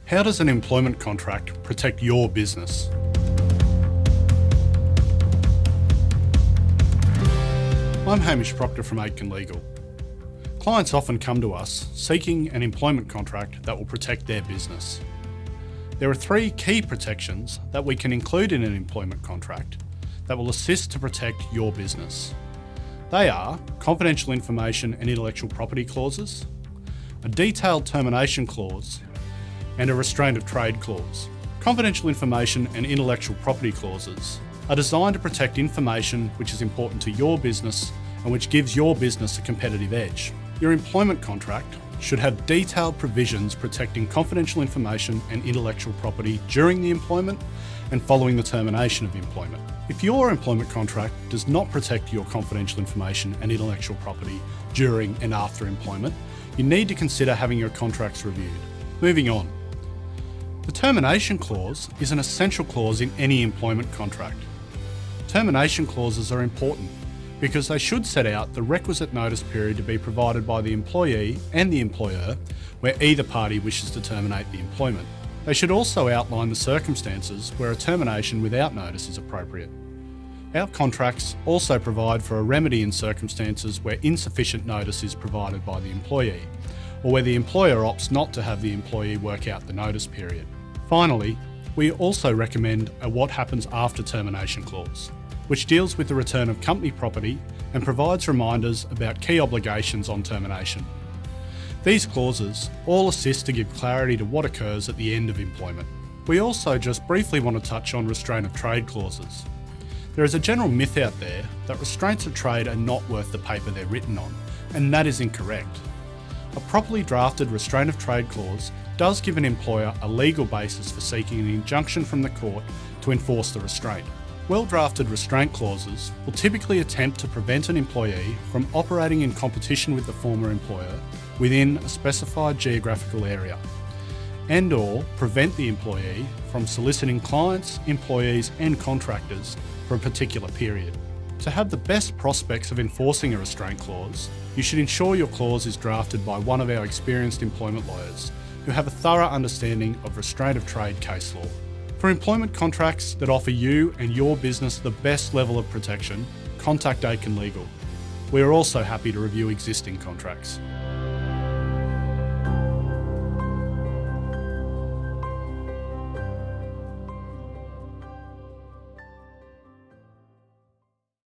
How does an employment contract protect your business? I'm Hamish Proctor from Aitken Legal. Clients often come to us seeking an employment contract that will protect their business. There are three key protections that we can include in an employment contract that will assist to protect your business. They are confidential information and intellectual property clauses, a detailed termination clause, and a restraint of trade clause. Confidential information and intellectual property clauses are designed to protect information which is important to your business and which gives your business a competitive edge. Your employment contract should have detailed provisions protecting confidential information and intellectual property during the employment and following the termination of employment. If your employment contract does not protect your confidential information and intellectual property during and after employment, you need to consider having your contracts reviewed. Moving on. The termination clause is an essential clause in any employment contract. Termination clauses are important because they should set out the requisite notice period to be provided by the employee and the employer where either party wishes to terminate the employment. They should also outline the circumstances where a termination without notice is appropriate. Our contracts also provide for a remedy in circumstances where insufficient notice is provided by the employee, or where the employer opts not to have the employee work out the notice period. Finally, we also recommend a what happens after termination clause, which deals with the return of company property and provides reminders about key obligations on termination. These clauses all assist to give clarity to what occurs at the end of employment. We also just briefly want to touch on restraint of trade clauses. There is a general myth out there that restraints of trade are not worth the paper they're written on, and that is incorrect. A properly drafted restraint of trade clause does give an employer a legal basis for seeking an injunction from the court to enforce the restraint. Well-drafted restraint clauses will typically attempt to prevent an employee from operating in competition with the former employer within a specified geographical area, and/or prevent the employee from soliciting clients, employees and contractors for a particular period. To have the best prospects of enforcing a restraint clause, you should ensure your clause is drafted by one of our experienced employment lawyers who have a thorough understanding of restraint of trade case law. For employment contracts that offer you and your business the best level of protection, contact Aitken Legal. We are also happy to review existing contracts.